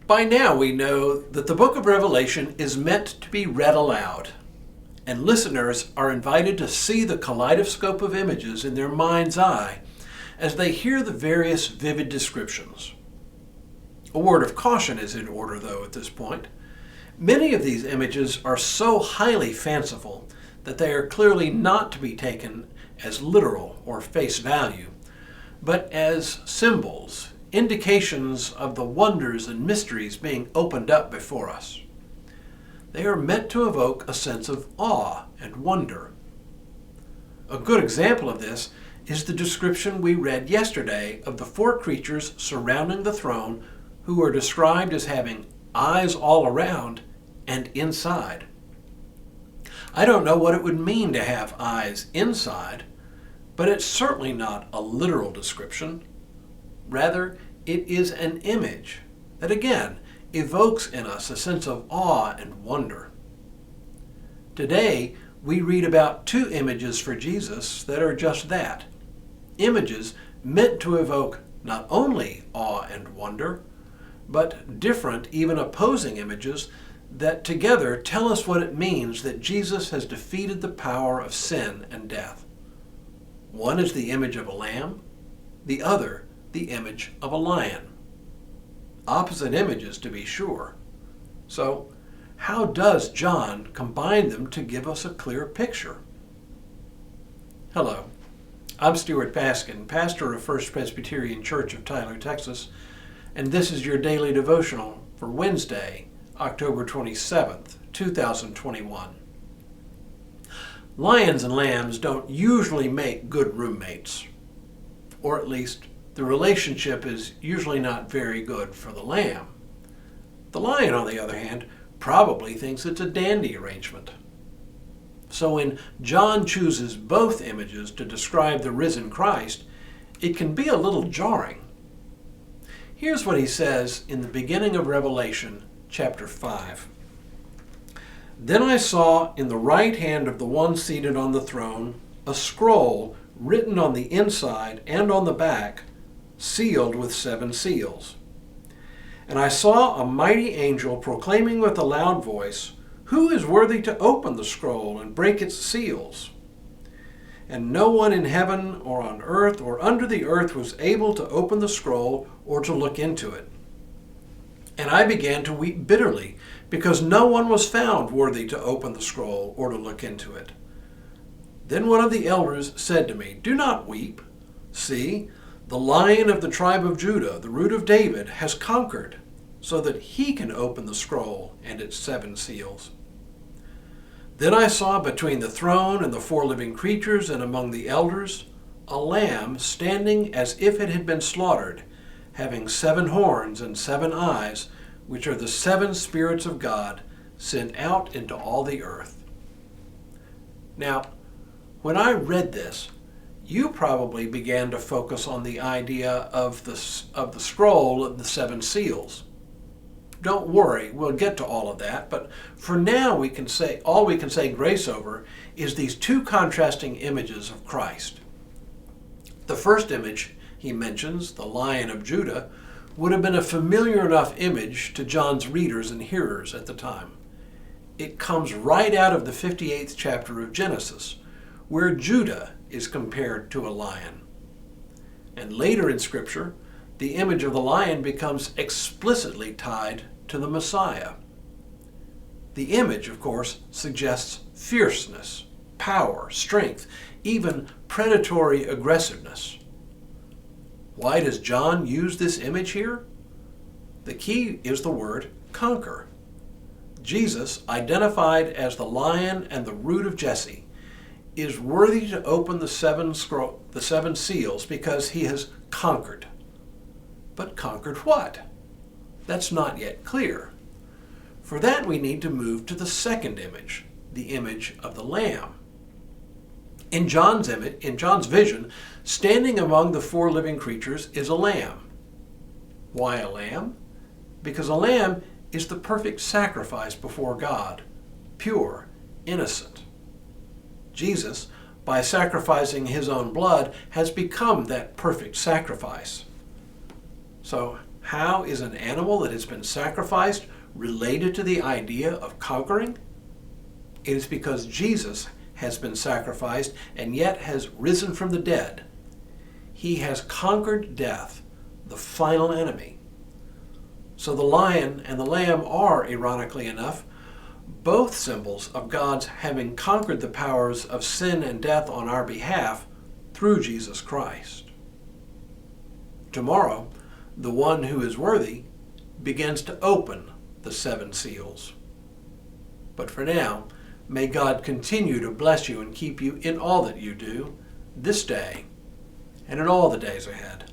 By now we know that the book of Revelation is meant to be read aloud, and listeners are invited to see the kaleidoscope of images in their mind's eye as they hear the various vivid descriptions. A word of caution is in order, though, at this point. Many of these images are so highly fanciful that they are clearly not to be taken as literal or face value, but as symbols, indications of the wonders and mysteries being opened up before us. They are meant to evoke a sense of awe and wonder. A good example of this is the description we read yesterday of the four creatures surrounding the throne who are described as having eyes all around and inside. I don't know what it would mean to have eyes inside, but it's certainly not a literal description. Rather, it is an image that, again, evokes in us a sense of awe and wonder. Today, we read about two images for Jesus that are just that. Images meant to evoke not only awe and wonder, but different, even opposing images that together tell us what it means that Jesus has defeated the power of sin and death. One is the image of a lamb, the other the image of a lion. Opposite images, to be sure. So, how does John combine them to give us a clear picture? Hello, I'm Stuart Baskin, pastor of First Presbyterian Church of Tyler, Texas, and this is your Daily Devotional for Wednesday, October 27th, 2021. Lions and lambs don't usually make good roommates, or at least the relationship is usually not very good for the lamb. The lion, on the other hand, probably thinks it's a dandy arrangement. So when John chooses both images to describe the risen Christ, it can be a little jarring. Here's what he says in the beginning of Revelation, chapter 5. Then I saw in the right hand of the one seated on the throne a scroll written on the inside and on the back, sealed with 7 seals. And I saw a mighty angel proclaiming with a loud voice, "Who is worthy to open the scroll and break its seals?" And no one in heaven or on earth or under the earth was able to open the scroll or to look into it. And I began to weep bitterly, because no one was found worthy to open the scroll or to look into it. Then one of the elders said to me, "Do not weep. See, the Lion of the tribe of Judah, the Root of David, has conquered, so that he can open the scroll and its 7 seals." Then I saw between the throne and the 4 living creatures and among the elders a lamb standing as if it had been slaughtered, having 7 horns and 7 eyes, which are the 7 spirits of God sent out into all the earth. Now, when I read this, you probably began to focus on the idea of the scroll and the 7 seals. Don't worry, we'll get to all of that, but for now all we can say grace over is these 2 contrasting images of Christ. The first image he mentions, the Lion of Judah, would have been a familiar enough image to John's readers and hearers at the time. It comes right out of the 58th chapter of Genesis, where Judah is compared to a lion. And later in Scripture, the image of the lion becomes explicitly tied to the Messiah. The image, of course, suggests fierceness, power, strength, even predatory aggressiveness. Why does John use this image here? The key is the word conquer. Jesus, identified as the Lion and the Root of Jesse, is worthy to open the 7 seals because he has conquered. But conquered what? That's not yet clear. For that we need to move to the second image, the image of the Lamb. In John's vision, standing among the 4 living creatures is a lamb. Why a lamb? Because a lamb is the perfect sacrifice before God, pure, innocent. Jesus, by sacrificing his own blood, has become that perfect sacrifice. So, How is an animal that has been sacrificed related to the idea of conquering? It is because Jesus has been sacrificed and yet has risen from the dead. He has conquered death, the final enemy. So the lion and the lamb are, ironically enough, both symbols of God's having conquered the powers of sin and death on our behalf through Jesus Christ. Tomorrow, the one who is worthy begins to open the 7 seals. But for now, may God continue to bless you and keep you in all that you do, this day and in all the days ahead.